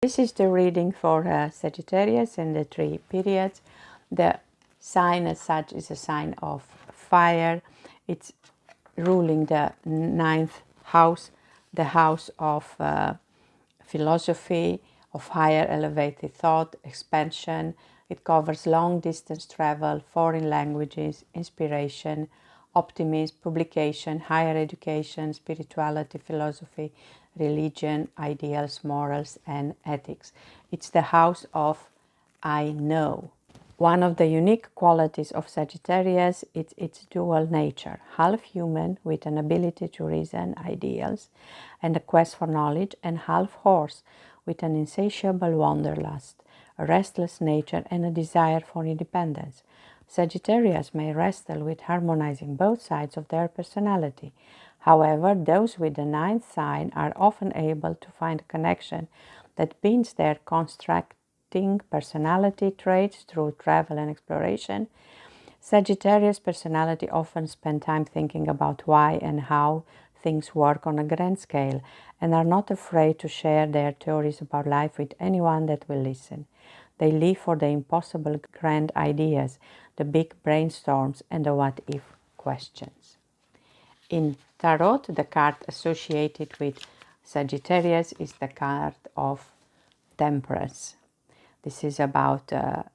This is the reading for Sagittarius in the 3 periods. The sign as such is a sign of fire. It's ruling the 9th house, the house of philosophy, of higher elevated thought, expansion. It covers long distance travel, foreign languages, inspiration, optimism, publication, higher education, spirituality, philosophy, religion, ideals, morals, and ethics. It's the house of I know. One of the unique qualities of Sagittarius is its dual nature, half human with an ability to reason ideals and a quest for knowledge, and half horse with an insatiable wanderlust, a restless nature, and a desire for independence. Sagittarius may wrestle with harmonizing both sides of their personality. However, those with the 9th sign are often able to find a connection that binds their constructing personality traits through travel and exploration. Sagittarius personality often spend time thinking about why and how things work on a grand scale, and are not afraid to share their theories about life with anyone that will listen. They live for the impossible grand ideas, the big brainstorms, and the what-if questions. In Tarot, the card associated with Sagittarius is the card of Temperance. This is about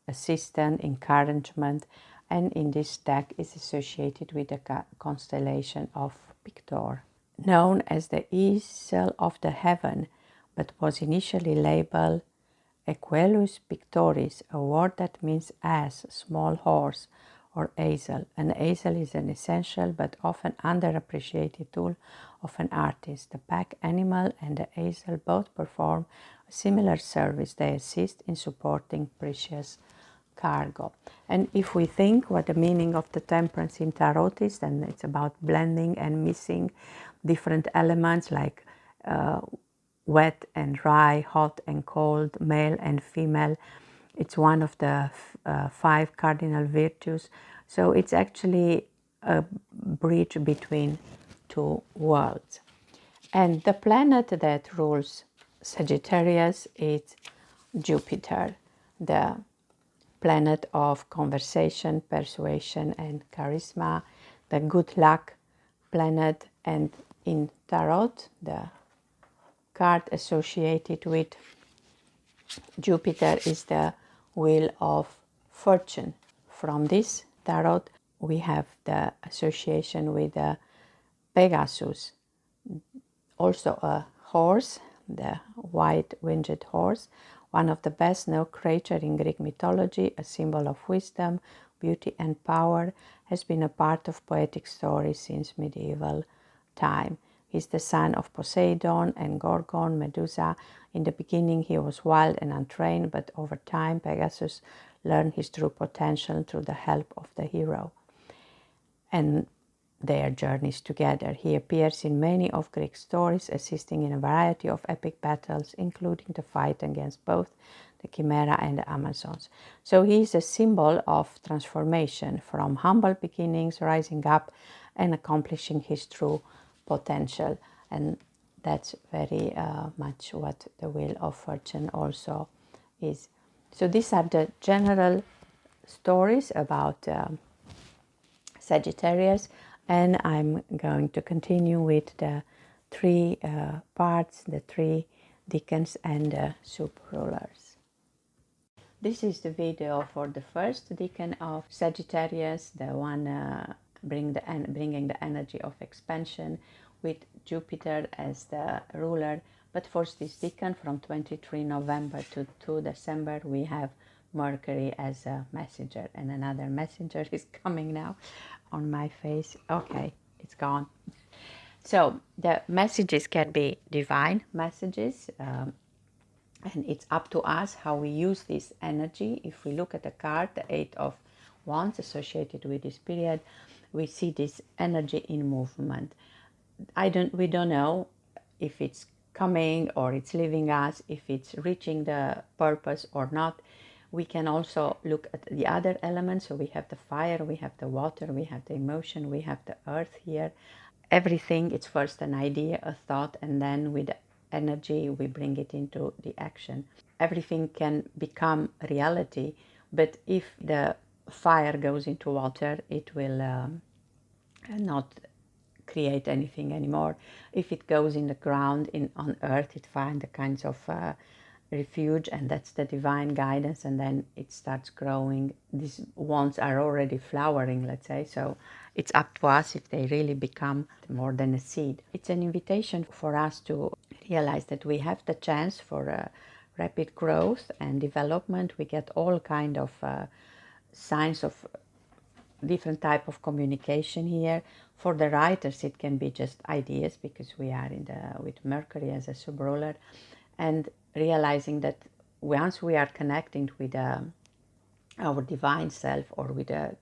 assistance, encouragement, and in this deck is associated with the constellation of Pictor. Known as the Easel of the Heaven, but was initially labeled Equelus Pictoris, a word that means ass, small horse, or easel. An easel is an essential but often underappreciated tool of an artist. The pack animal and the easel both perform a similar service. They assist in supporting precious cargo. And if we think what the meaning of the temperance in tarot is, then it's about blending and mixing different elements like wet and dry, hot and cold, male and female. It's one of the 5 cardinal virtues. So it's actually a bridge between 2 worlds. And the planet that rules Sagittarius is Jupiter, the planet of conversation, persuasion, and charisma, the good luck planet. And in Tarot, the card associated with Jupiter is the Wheel of Fortune. From this tarot, we have the association with the Pegasus, also a horse, the white-winged horse, one of the best known creatures in Greek mythology, a symbol of wisdom, beauty, and power, has been a part of poetic stories since medieval time. He's the son of Poseidon and Gorgon, Medusa. In the beginning, he was wild and untrained, but over time, Pegasus learned his true potential through the help of the hero and their journeys together. He appears in many of Greek stories, assisting in a variety of epic battles, including the fight against both the Chimera and the Amazons. So he is a symbol of transformation, from humble beginnings, rising up, and accomplishing his true potential. And that's very much what the Wheel of Fortune also is. So these are the general stories about Sagittarius, and I'm going to continue with the 3 parts, the 3 decans and the sub-rulers. This is the video for the first decan of Sagittarius, the one bringing the energy of expansion with Jupiter as the ruler. But for this decan from 23 November to 2 December, we have Mercury as a messenger, and another messenger is coming now on my face. Okay, it's gone. So the messages can be divine messages, and it's up to us how we use this energy. If we look at the card, the 8 of Wands associated with this period, we see this energy in movement. We don't know if it's coming or it's leaving us, if it's reaching the purpose or not. We can also look at the other elements. So we have the fire, we have the water, we have the emotion, we have the earth here. Everything, it's first an idea, a thought, and then with energy, we bring it into the action. Everything can become reality, but if the fire goes into water, it will not create anything anymore. If it goes in the ground, on earth, it finds a kind of refuge, and that's the divine guidance, and then it starts growing. These wands are already flowering, let's say, so it's up to us if they really become more than a seed. It's an invitation for us to realize that we have the chance for rapid growth and development. We get all kind of signs of different type of communication here. For the writers, it can be just ideas, because we are with Mercury as a sub-ruler, and realizing that once we are connecting with our divine self or with a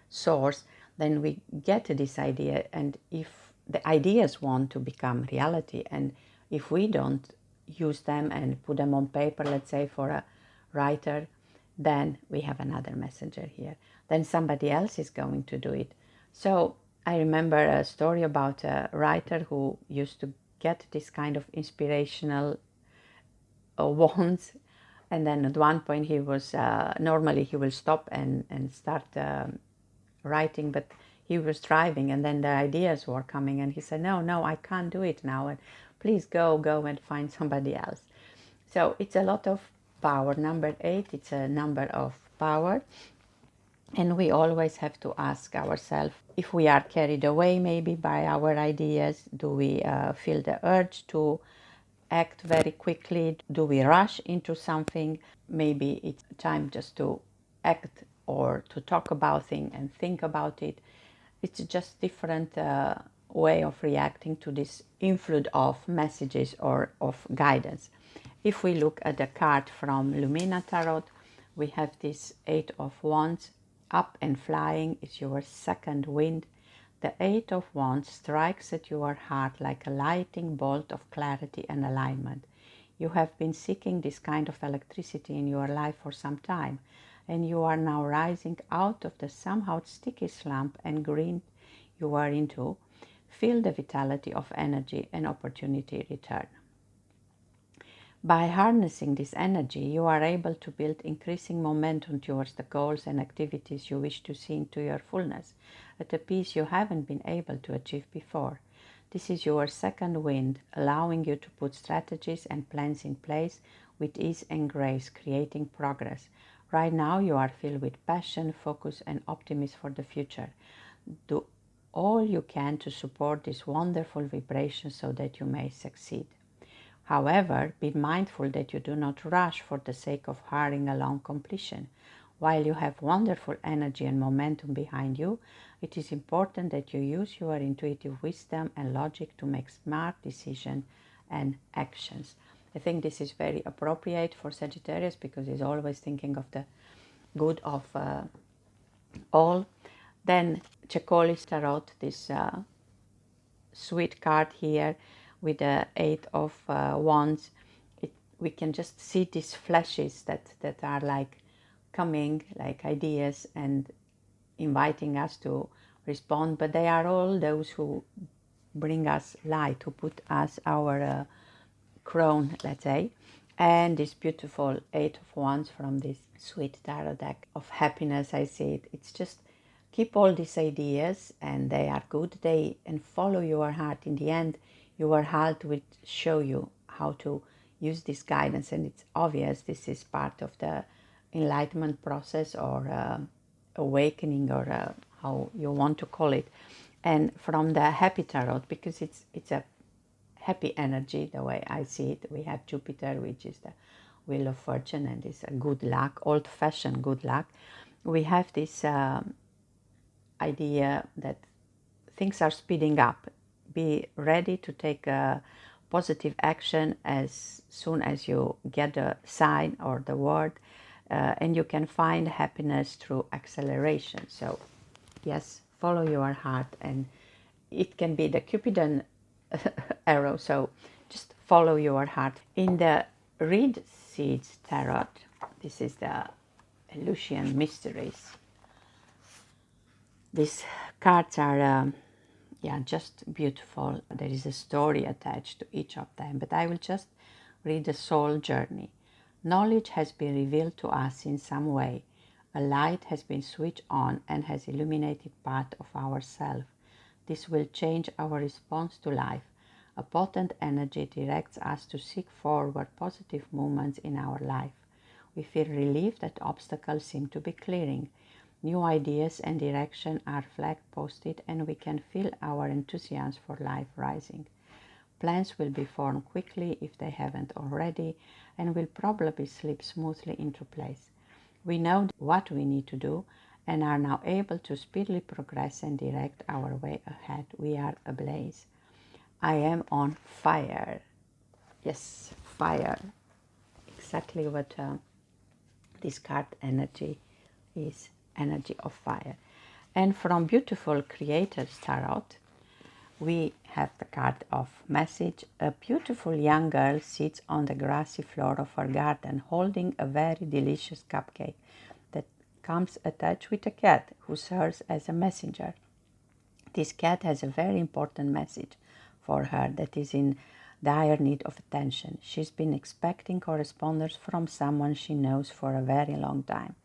source, then we get this idea, and if the ideas want to become reality, and if we don't use them and put them on paper, let's say for a writer, then we have another messenger here. Then somebody else is going to do it. So I remember a story about a writer who used to get this kind of inspirational wands, and then at one point he was normally he will stop and start writing, but he was driving, and then the ideas were coming, and he said, no, I can't do it now, and please go and find somebody else. So it's a lot of power. Number 8, it's a number of power, and we always have to ask ourselves if we are carried away maybe by our ideas. Do we feel the urge to act very quickly? Do we rush into something? Maybe it's time just to act or to talk about things and think about it. It's just different way of reacting to this inflow of messages or of guidance. If we look at the card from Lumina Tarot, we have this 8 of Wands. Up and flying is your second wind. The 8 of Wands strikes at your heart like a lightning bolt of clarity and alignment. You have been seeking this kind of electricity in your life for some time, and you are now rising out of the somehow sticky slump and green you are into. Feel the vitality of energy and opportunity return. By harnessing this energy, you are able to build increasing momentum towards the goals and activities you wish to see into your fullness at a pace you haven't been able to achieve before. This is your second wind, allowing you to put strategies and plans in place with ease and grace, creating progress. Right now, you are filled with passion, focus, and optimism for the future. Do all you can to support this wonderful vibration so that you may succeed. However, be mindful that you do not rush for the sake of hurrying along completion. While you have wonderful energy and momentum behind you, it is important that you use your intuitive wisdom and logic to make smart decisions and actions. I think this is very appropriate for Sagittarius, because he's always thinking of the good of all. Then KALY Tarot, this sweet card here with the 8 of Wands. We can just see these flashes that are like coming, like ideas, and inviting us to respond, but they are all those who bring us light, who put us our crown, let's say. And this beautiful 8 of Wands from this sweet tarot deck of happiness. I see it. It's just keep all these ideas, and they are good. And follow your heart. In the end, your heart will show you how to use this guidance, and it's obvious this is part of the enlightenment process, or awakening, or how you want to call it. And from the happy tarot, because it's a happy energy, the way I see it. We have Jupiter, which is the wheel of fortune, and it's a good luck, old-fashioned good luck. We have this idea that things are speeding up. Be ready to take a positive action as soon as you get the sign or the word, and you can find happiness through acceleration. So yes, follow your heart, and it can be the Cupidon arrow, so just follow your heart. In the Reed Seeds Tarot, this is the Lucian Mysteries. These cards are yeah, just beautiful. There is a story attached to each of them, but I will just read the soul journey. Knowledge has been revealed to us in some way. A light has been switched on and has illuminated part of ourself. This will change our response to life. A potent energy directs us to seek forward positive movements in our life. We feel relief that obstacles seem to be clearing. New ideas and direction are flag posted, and we can feel our enthusiasm for life rising. Plans will be formed quickly if they haven't already, and will probably slip smoothly into place. We know what we need to do and are now able to speedily progress and direct our way ahead. We are ablaze. I am on fire. Yes, fire. Exactly what this card energy is, energy of fire. And from Beautiful Creators Tarot, we have the card of message. A beautiful young girl sits on the grassy floor of her garden holding a very delicious cupcake that comes attached with a cat who serves as a messenger. This cat has a very important message for her that is in dire need of attention. She's been expecting correspondence from someone she knows for a very long time.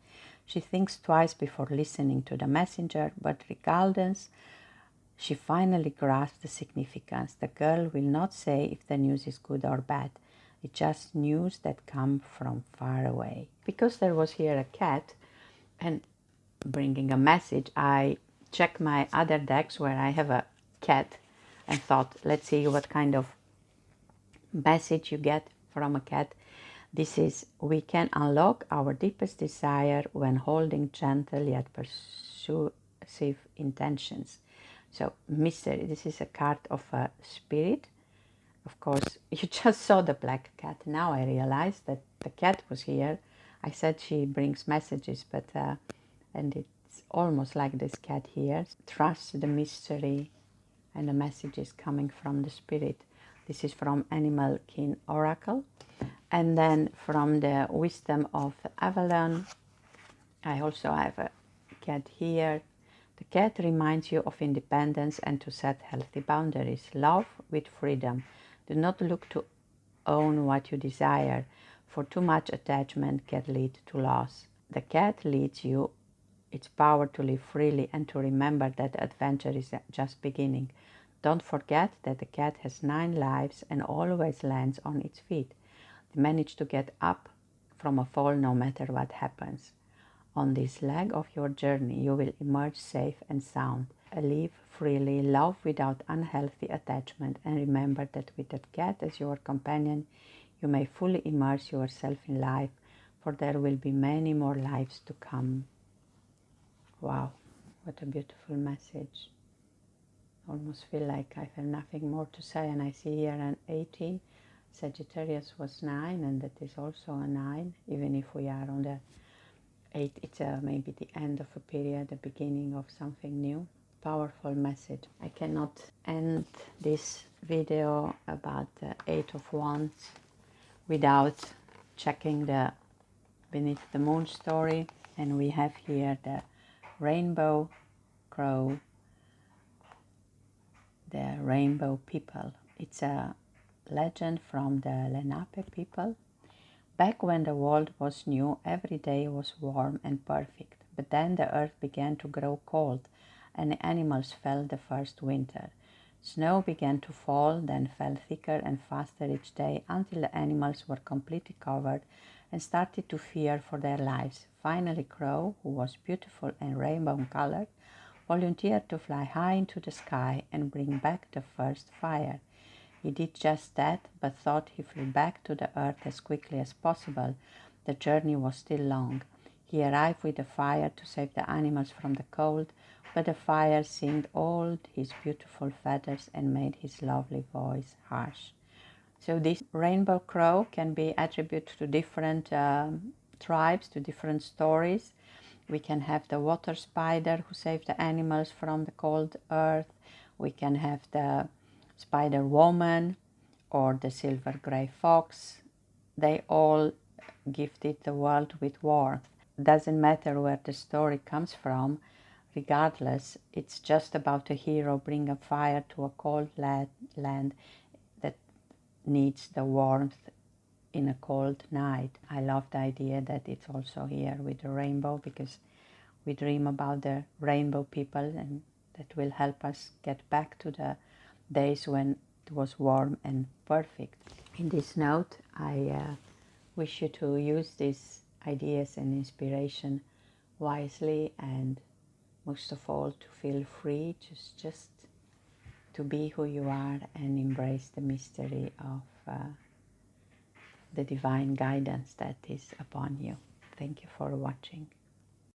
She thinks twice before listening to the messenger, but regardless, she finally grasps the significance. The girl will not say if the news is good or bad. It's just news that comes from far away. Because there was here a cat and bringing a message, I checked my other decks where I have a cat and thought, let's see what kind of message you get from a cat. This is, we can unlock our deepest desire when holding gentle yet persuasive intentions. So mystery, this is a card of a spirit. Of course, you just saw the black cat. Now I realized that the cat was here. I said she brings messages, but and it's almost like this cat here. Trust the mystery and the messages coming from the spirit. This is from Animal Kin Oracle. And then from the Wisdom of Avalon, I also have a cat here. The cat reminds you of independence and to set healthy boundaries. Love with freedom. Do not look to own what you desire, for too much attachment can lead to loss. The cat leads you its power to live freely and to remember that the adventure is just beginning. Don't forget that the cat has 9 lives and always lands on its feet. They manage to get up from a fall no matter what happens. On this leg of your journey, you will emerge safe and sound. Live freely, love without unhealthy attachment, and remember that with that cat as your companion, you may fully immerse yourself in life, for there will be many more lives to come. Wow, what a beautiful message. Almost feel like I have nothing more to say, and I see here an 18. Sagittarius was 9, and that is also a 9, even if we are on the 8, it's maybe the end of a period, the beginning of something new. Powerful message. I cannot end this video about the 8 of Wands without checking the Beneath the Moon story. And we have here the rainbow crow, the rainbow people. It's a legend from the Lenape people. Back when the world was new, every day was warm and perfect. But then the earth began to grow cold, and the animals felt the first winter. Snow began to fall, then fell thicker and faster each day until the animals were completely covered and started to fear for their lives. Finally, Crow, who was beautiful and rainbow-colored, volunteered to fly high into the sky and bring back the first fire. He did just that, but thought he flew back to the earth as quickly as possible. The journey was still long. He arrived with a fire to save the animals from the cold, but the fire singed all his beautiful feathers and made his lovely voice harsh. So this rainbow crow can be attributed to different tribes, to different stories. We can have the water spider who saved the animals from the cold earth. We can have the Spider Woman or the Silver Grey Fox. They all gifted the world with warmth. Doesn't matter where the story comes from, regardless, it's just about a hero bring a fire to a cold land that needs the warmth in a cold night. I love the idea that it's also here with the rainbow, because we dream about the rainbow people, and that will help us get back to the days when it was warm and perfect. In this note, I wish you to use these ideas and inspiration wisely, and most of all to feel free, just to be who you are and embrace the mystery of the divine guidance that is upon you. Thank you for watching.